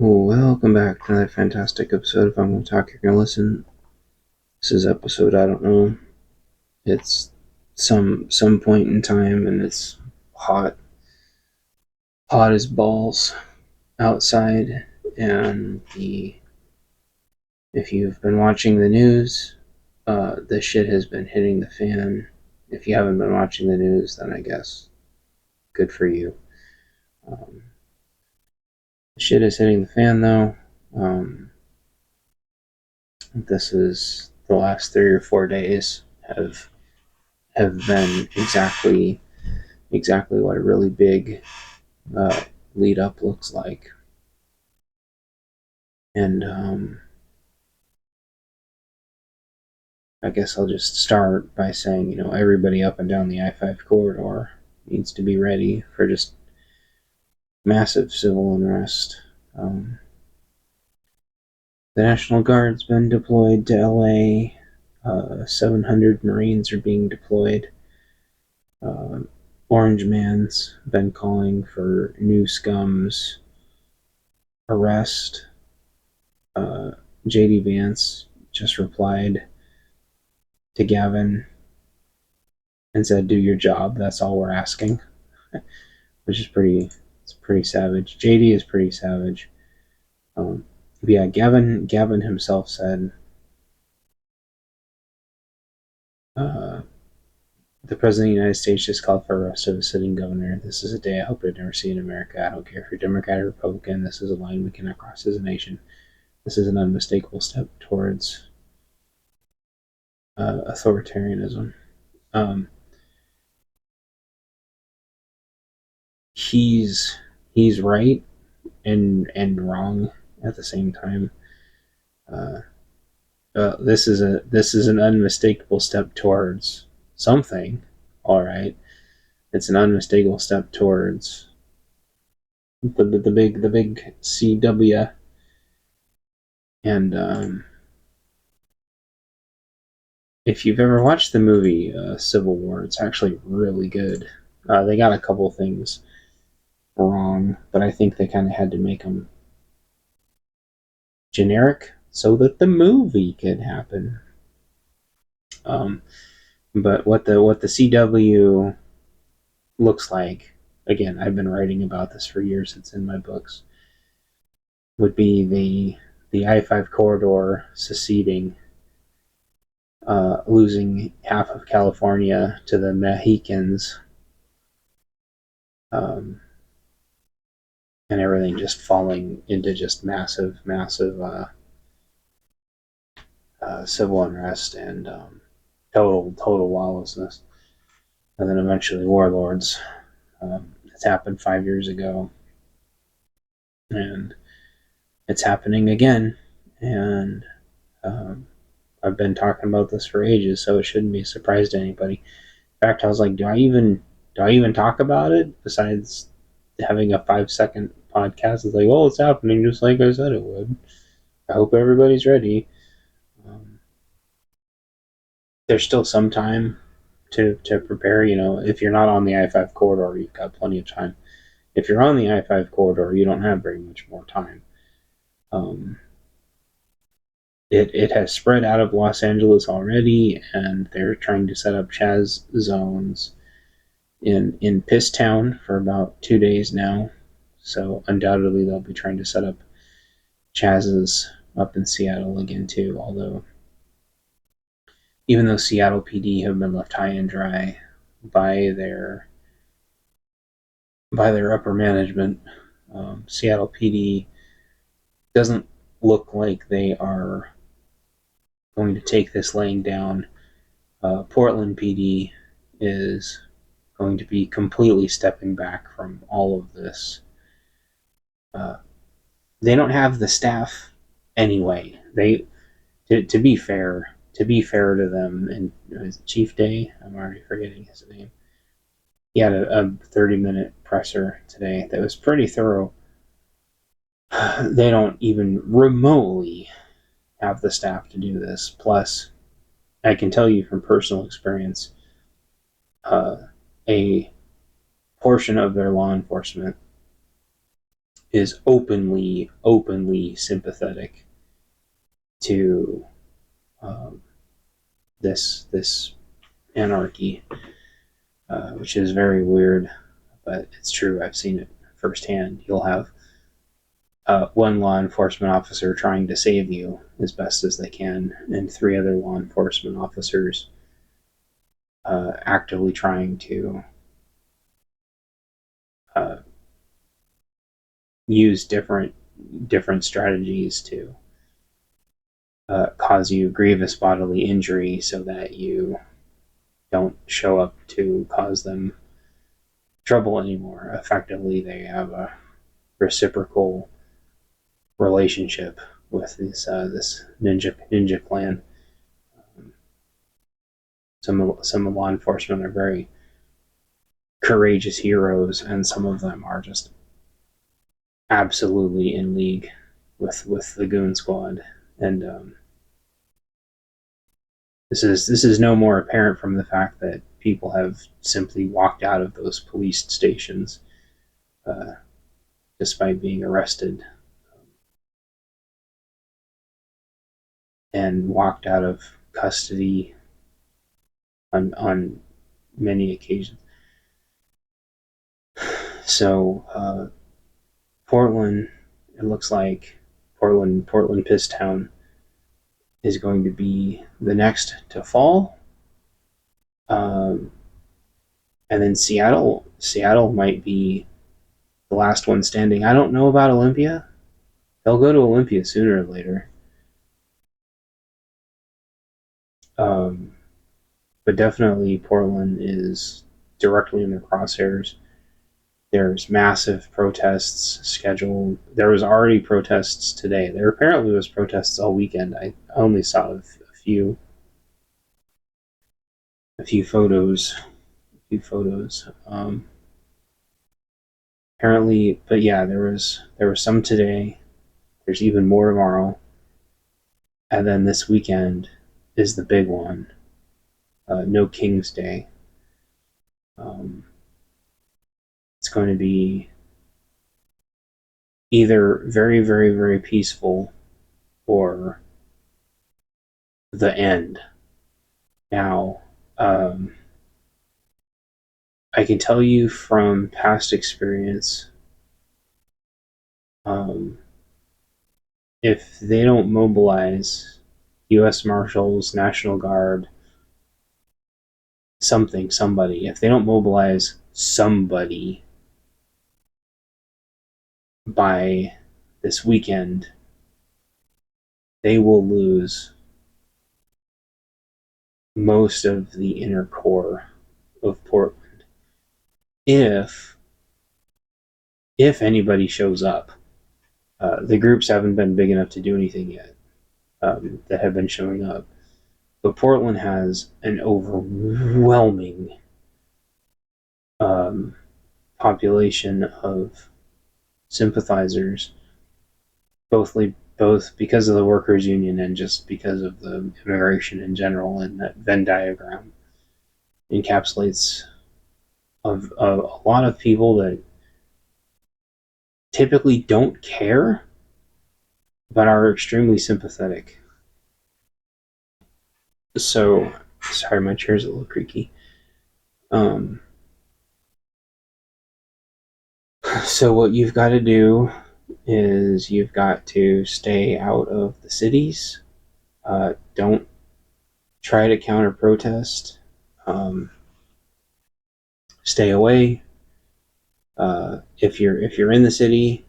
Welcome back to another fantastic episode of I'm Gonna Talk, You're Gonna Listen. This is episode, I don't know. It's some point in time and it's hot as balls outside, and if you've been watching the news, the shit has been hitting the fan. If you haven't been watching the news, then I guess good for you. Shit is hitting the fan though. This is the last 3 or 4 days have been exactly what a really big lead up looks like. And I guess I'll just start by saying, everybody up and down the I-5 corridor needs to be ready for just massive civil unrest. The National Guard's been deployed to LA. 700 Marines are being deployed. Orange Man's been calling for New Scum's arrest. J.D. Vance just replied to Gavin and said, "Do your job. That's all we're asking," which is pretty savage. JD is pretty savage. Yeah, Gavin himself said, "The President of the United States just called for arrest of a sitting governor. This is a day I hope I'd never see in America. I don't care if you're Democrat or Republican. This is a line we cannot cross as a nation. This is an unmistakable step towards authoritarianism." He's right and wrong at the same time. This is an unmistakable step towards something. All right, it's an unmistakable step towards the big CW. And if you've ever watched the movie Civil War, it's actually really good. They got a couple things wrong, but I think they kind of had to make them generic so that the movie could happen. But what the CW looks like, again, I've been writing about this for years, it's in my books, would be the I-5 corridor seceding, losing half of California to the Mexicans, and everything just falling into just massive civil unrest and total lawlessness, and then eventually warlords. It's happened 5 years ago, and it's happening again. And I've been talking about this for ages, so it shouldn't be a surprise to anybody. In fact, I was like, do I even talk about it besides having a 5-second podcast? It's like, well, it's happening just like I said it would. I hope everybody's ready. There's still some time to prepare. If you're not on the I-5 corridor, you've got plenty of time. If you're on the I-5 corridor, you don't have very much more time. It has spread out of Los Angeles already, and they're trying to set up Chaz zones in Piss Town for about 2 days now. So undoubtedly they'll be trying to set up Chaz's up in Seattle again too. Although, even though Seattle PD have been left high and dry by their upper management, Seattle PD doesn't look like they are going to take this laying down. Portland PD is going to be completely stepping back from all of this. They don't have the staff anyway. To be fair to them, and it was Chief Day, I'm already forgetting his name. He had a 30-minute presser today that was pretty thorough. They don't even remotely have the staff to do this. Plus, I can tell you from personal experience, a portion of their law enforcement is openly sympathetic to this anarchy, which is very weird, but it's true. I've seen it firsthand. You'll have one law enforcement officer trying to save you as best as they can, and 3 other law enforcement officers actively trying to use different strategies to cause you grievous bodily injury so that you don't show up to cause them trouble anymore. Effectively, they have a reciprocal relationship with this ninja clan. Some law enforcement are very courageous heroes, and some of them are just absolutely in league with the goon squad. And this is no more apparent from the fact that people have simply walked out of those police stations despite being arrested, and walked out of custody on many occasions. So Portland, it looks like Portland Piss Town is going to be the next to fall. And then Seattle might be the last one standing. I don't know about Olympia. They'll go to Olympia sooner or later. But definitely Portland is directly in the crosshairs. There's massive protests scheduled. There was already protests today. There apparently was protests all weekend. I only saw a few photos. Apparently, but yeah, there was some today. There's even more tomorrow, and then this weekend is the big one. No King's Day. It's going to be either very, very, very peaceful or the end. Now, I can tell you from past experience, if they don't mobilize U.S. Marshals, National Guard, somebody, if they don't mobilize somebody by this weekend, they will lose most of the inner core of Portland. If anybody shows up, the groups haven't been big enough to do anything yet that have been showing up. But Portland has an overwhelming population of sympathizers, both because of the workers' union and just because of the immigration in general. And that Venn diagram encapsulates of a lot of people that typically don't care but are extremely sympathetic. So, sorry, my chair's a little creaky. So what you've got to do is you've got to stay out of the cities. Don't try to counter protest. Stay away. If you're in the city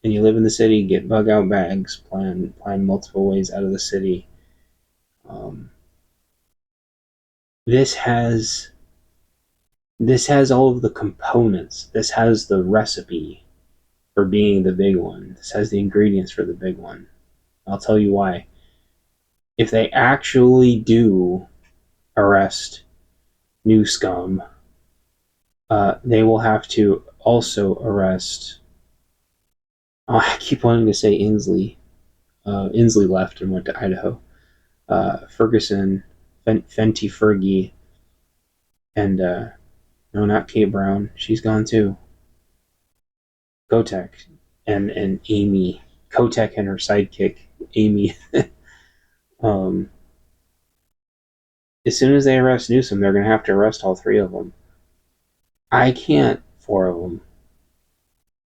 and you live in the city, get bug out bags. Plan multiple ways out of the city. This has all of the components. This has the recipe for being the big one. This has the ingredients for the big one. I'll tell you why. If they actually do arrest New Scum, they will have to also arrest. I keep wanting to say Inslee. Inslee left and went to Idaho. Ferguson, Fenty Fergie, and no, not Kate Brown. She's gone too. Kotek. and Amy Kotek and her sidekick Amy. um, as soon as they arrest Newsom, they're going to have to arrest all three of them. I can't. Four of them,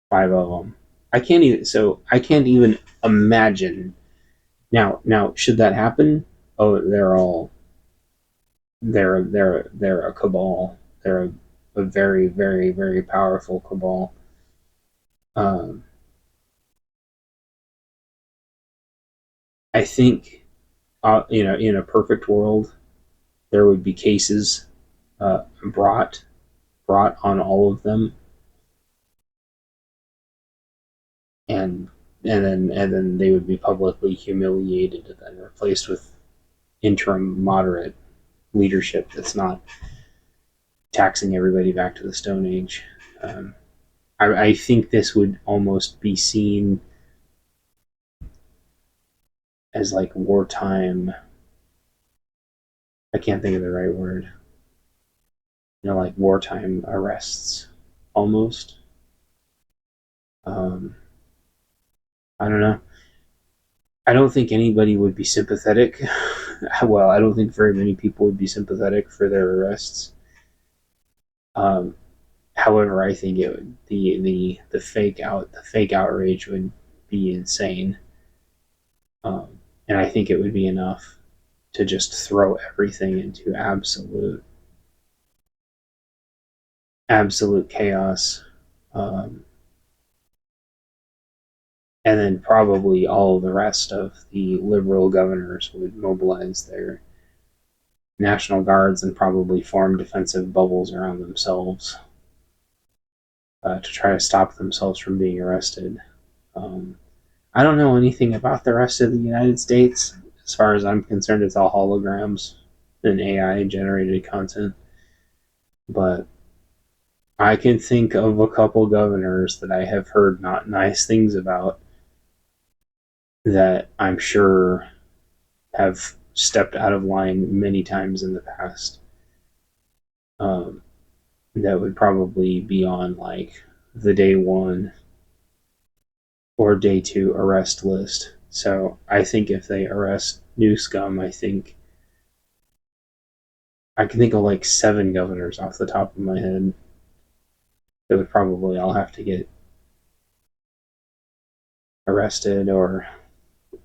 five of them. I can't even. So I can't even imagine. Now, should that happen? Oh, they're a cabal. They're a very, very, very powerful cabal. Um, I think, in a perfect world, there would be cases brought on all of them, and then they would be publicly humiliated and then replaced with interim moderate leadership that's not taxing everybody back to the Stone Age. I think this would almost be seen as like wartime. I can't think of the right word. Like wartime arrests, almost. I don't know. I don't think anybody would be sympathetic. Well, I don't think very many people would be sympathetic for their arrests. However, I think it would the fake outrage would be insane, and I think it would be enough to just throw everything into absolute chaos, and then probably all of the rest of the liberal governors would mobilize their National Guards and probably form defensive bubbles around themselves to try to stop themselves from being arrested. I don't know anything about the rest of the United States. As far as I'm concerned, it's all holograms and AI generated content. But I can think of a couple governors that I have heard not nice things about that I'm sure have stepped out of line many times in the past. That would probably be on like the day one or day two arrest list. So I think if they arrest Newscum, I can think of like 7 governors off the top of my head that would probably all have to get arrested or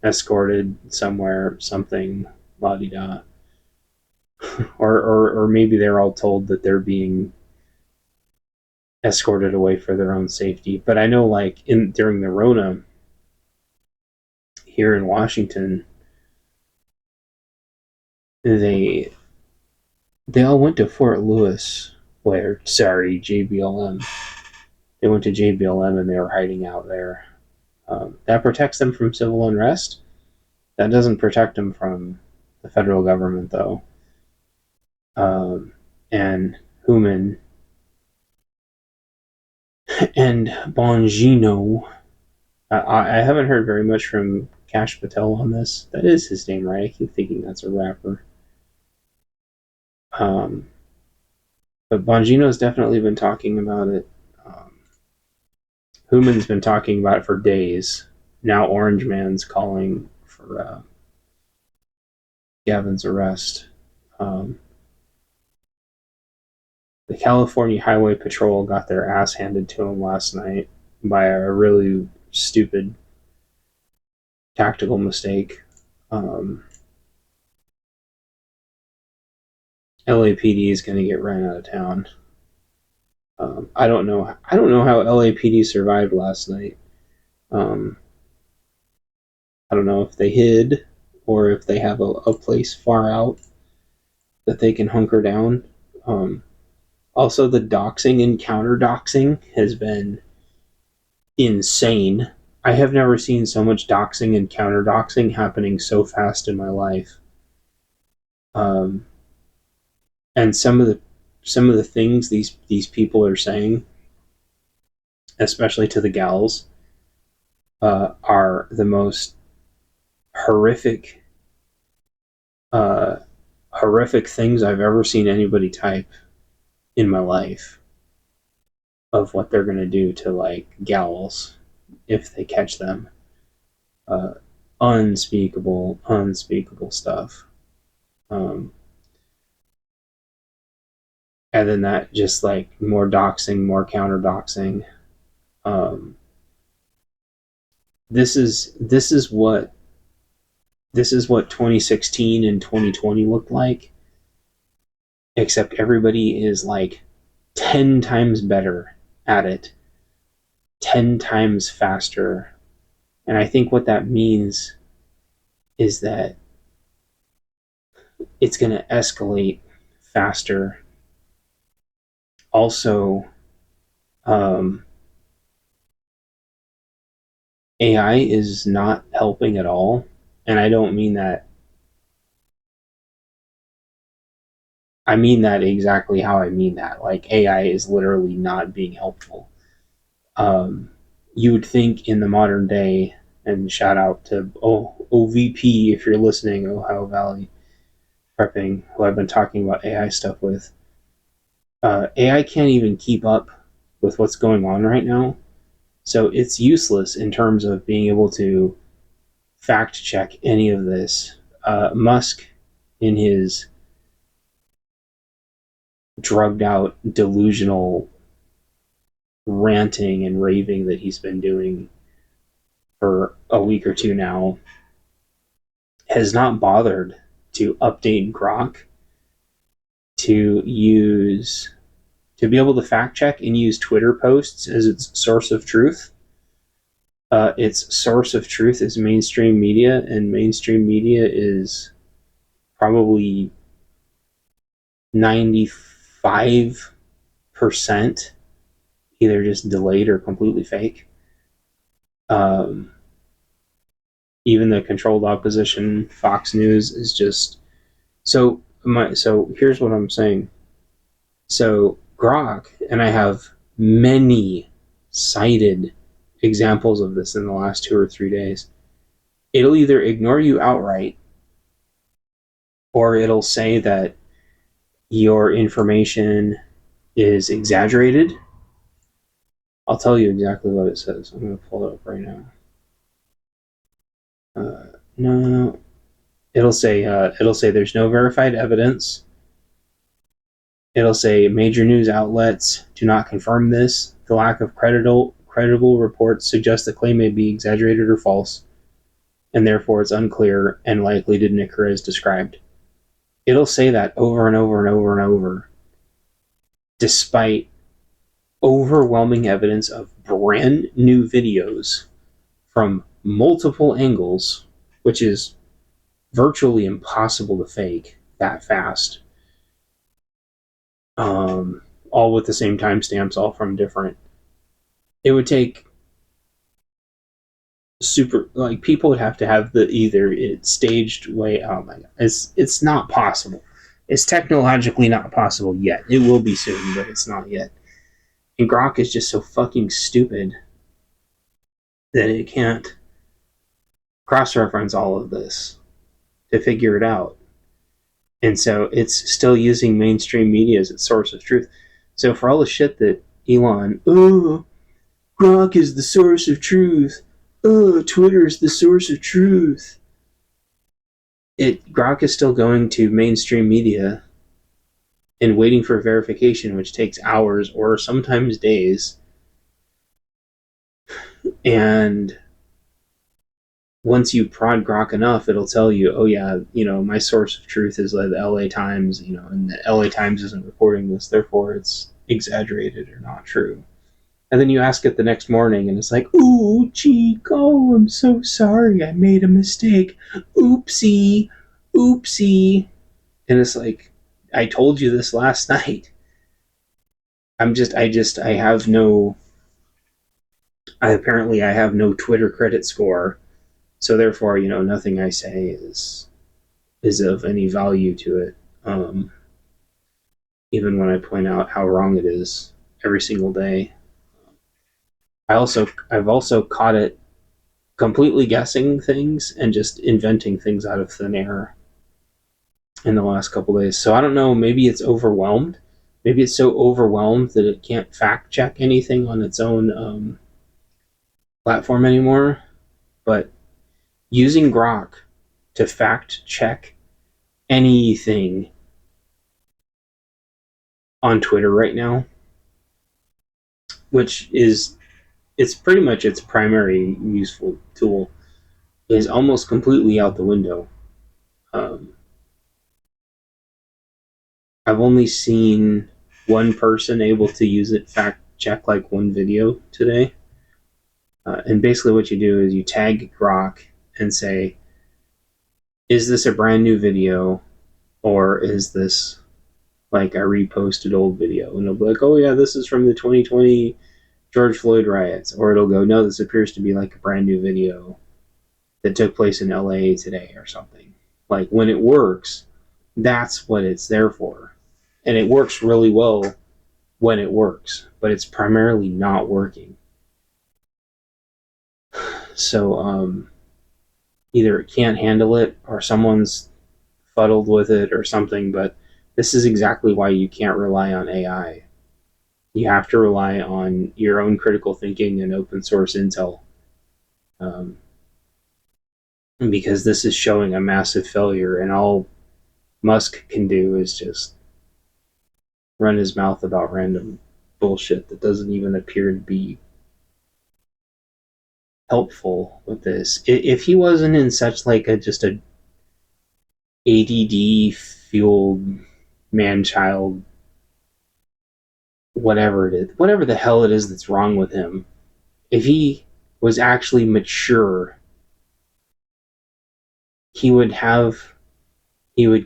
escorted somewhere, something, la di da. Or maybe they're all told that they're being escorted away for their own safety. But I know, like during the Rona here in Washington, they all went to Fort Lewis. JBLM. They went to JBLM and they were hiding out there. That protects them from civil unrest. That doesn't protect them from the federal government, though. And Human and Bongino. I haven't heard very much from Cash Patel on this. That is his name, right? I keep thinking that's a rapper. But Bongino's definitely been talking about it. Human's been talking about it for days. Now Orange Man's calling for Gavin's arrest. The California Highway Patrol got their ass handed to them last night by a really stupid tactical mistake. LAPD is going to get ran out of town. I don't know how LAPD survived last night. I don't know if they hid or if they have a place far out that they can hunker down. Also, the doxing and counter doxing has been insane. I have never seen so much doxing and counter doxing happening so fast in my life. And some of the things these people are saying, especially to the gals, are the most horrific things I've ever seen anybody type in my life of what they're going to do to like gals if they catch them. Unspeakable stuff. And then that just like more doxing, more counter doxing. This is what 2016 and 2020 looked like, except everybody is like 10 times better at it, 10 times faster. And I think what that means is that it's going to escalate faster. Also, AI is not helping at all. And I don't mean that. I mean that exactly how I mean that. Like, AI is literally not being helpful. You would think in the modern day, and shout out to OVP if you're listening, Ohio Valley Prepping, who I've been talking about AI stuff with. AI can't even keep up with what's going on right now. So it's useless in terms of being able to fact check any of this. Musk, in his drugged out, delusional ranting and raving that he's been doing for a week or two now, has not bothered to update Grok to be able to fact check and use Twitter posts as its source of truth. Its source of truth is mainstream media, and mainstream media is probably 95% either just delayed or completely fake. Even the controlled opposition, Fox News, is just so. So here's what I'm saying. So Grok, and I have many cited examples of this in the last 2 or 3 days. It'll either ignore you outright, or it'll say that your information is exaggerated. I'll tell you exactly what it says. I'm going to pull it up right now. No, it'll say there's no verified evidence. It'll say major news outlets do not confirm this. The lack of credible reports suggest the claim may be exaggerated or false, and therefore it's unclear and likely didn't occur as described. It'll say that over and over and over and over, despite overwhelming evidence of brand new videos from multiple angles, which is virtually impossible to fake that fast. All with the same timestamps, all from different. It would take people would have to have the either it staged way. Oh my god, it's not possible. It's technologically not possible yet. It will be soon, but it's not yet. And Grok is just so fucking stupid that it can't cross-reference all of this to figure it out. And so it's still using mainstream media as its source of truth. So for all the shit that Elon, Grok is the source of truth, Twitter is the source of truth, Grok is still going to mainstream media and waiting for verification, which takes hours or sometimes days. And once you prod Grok enough, it'll tell you, oh yeah, my source of truth is like the LA Times, and the LA Times isn't reporting this, therefore it's exaggerated or not true. And then you ask it the next morning, and it's like, ooh, Chico, I'm so sorry, I made a mistake. Oopsie. And it's like, I told you this last night. I have no Twitter credit score. So therefore, nothing I say is of any value to it. Even when I point out how wrong it is every single day. I've also caught it completely guessing things and just inventing things out of thin air in the last couple days. So I don't know, maybe it's overwhelmed. Maybe it's so overwhelmed that it can't fact check anything on its own platform anymore, but using Grok to fact check anything on Twitter right now, which is, it's pretty much its primary useful tool, is almost completely out the window. I've only seen one person able to use it fact check like one video today. And basically what you do is you tag Grok and say, is this a brand new video, or is this like a reposted old video? And it'll be like, oh yeah, this is from the 2020 George Floyd riots. Or it'll go, no, this appears to be like a brand new video that took place in LA today or something. Like, when it works, that's what it's there for. And it works really well when it works, but it's primarily not working. So either it can't handle it, or someone's fuddled with it or something, but this is exactly why you can't rely on AI. You have to rely on your own critical thinking and open source intel, because this is showing a massive failure, and all Musk can do is just run his mouth about random bullshit that doesn't even appear to be helpful with this. If he wasn't in such like just a ADD fueled man-child, whatever the hell it is that's wrong with him, if he was actually mature, he would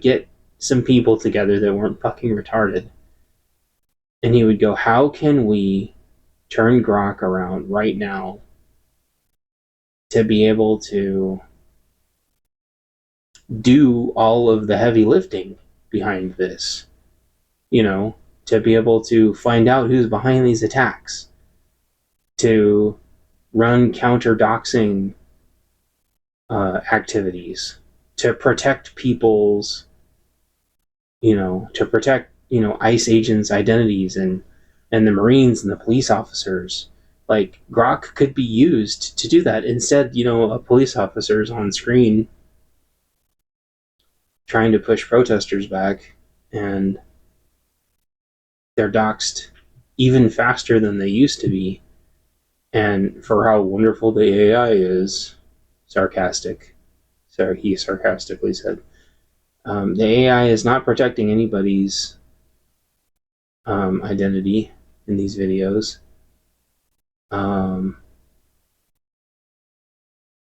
get some people together that weren't fucking retarded, and he would go, how can we turn Grok around right now to be able to do all of the heavy lifting behind this, to be able to find out who's behind these attacks, to run counter doxing activities, to protect people's, to protect, ICE agents' identities, and the Marines and the police officers. Like, Grok could be used to do that. Instead, a police officer's on screen trying to push protesters back, and they're doxed even faster than they used to be. And for how wonderful the AI is, he sarcastically said, the AI is not protecting anybody's identity in these videos.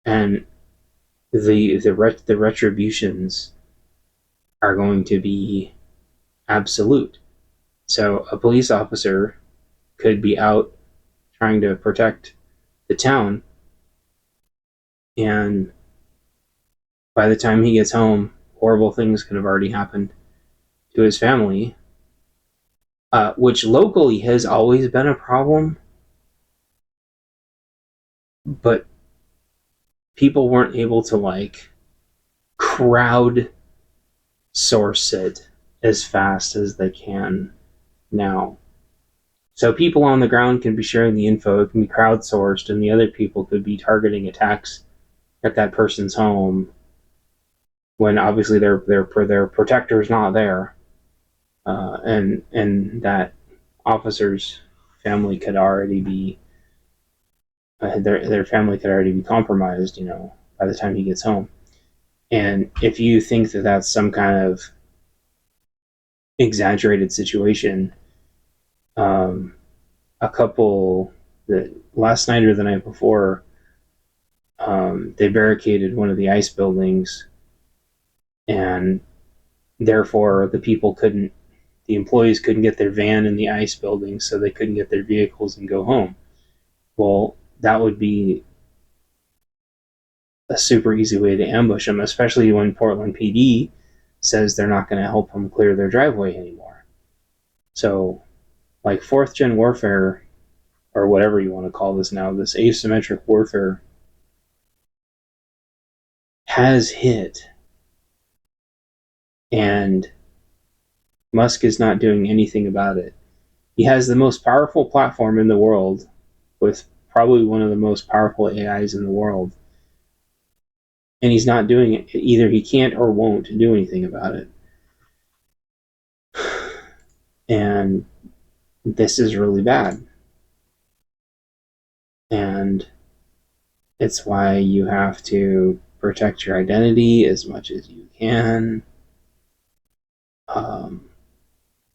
And the retributions are going to be absolute. So a police officer could be out trying to protect the town, and by the time he gets home, horrible things could have already happened to his family, which locally has always been a problem, but people weren't able to crowd source it as fast as they can now. So people on the ground can be sharing the info, it can be crowdsourced, and the other people could be targeting attacks at that person's home when obviously their protector is not there, and that officer's family could already be their family could already be compromised, by the time he gets home. And if you think that that's some kind of exaggerated situation, a couple last night or the night before, they barricaded one of the ICE buildings, and therefore the employees couldn't get their van in the ICE building, so they couldn't get their vehicles and go home. Well, that would be a super easy way to ambush them, especially when Portland PD says they're not going to help them clear their driveway anymore. So, like, 4th gen warfare, or whatever you want to call this now, this asymmetric warfare has hit, and Musk is not doing anything about it. He has the most powerful platform in the world with probably one of the most powerful AIs in the world, and he's not doing it. Either he can't or won't do anything about it. And this is really bad. And it's why you have to protect your identity as much as you can.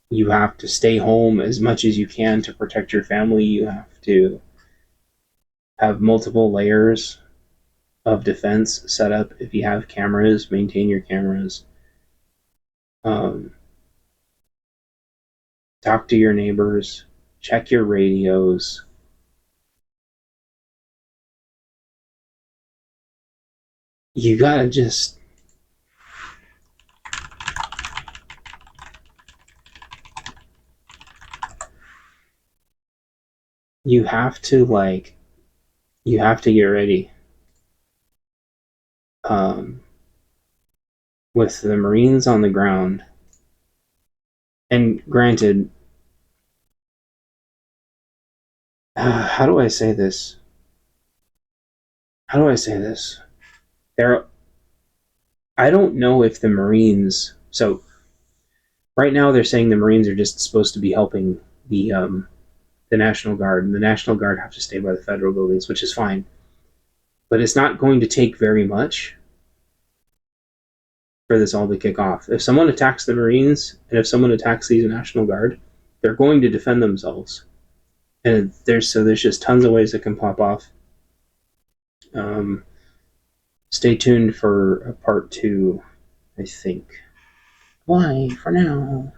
You have to stay home as much as you can to protect your family. You have to have multiple layers of defense set up. If you have cameras, maintain your cameras. Talk to your neighbors. Check your radios. You gotta just... You have to get ready. With the Marines on the ground, and granted, how do I say this? I don't know if the Marines. So right now they're saying the Marines are just supposed to be helping the National Guard, and the National Guard have to stay by the federal buildings, which is fine. But it's not going to take very much for this all to kick off. If someone attacks the Marines, and if someone attacks the National Guard, they're going to defend themselves. And there's just tons of ways it can pop off. Stay tuned for a part 2, I think. Bye for now.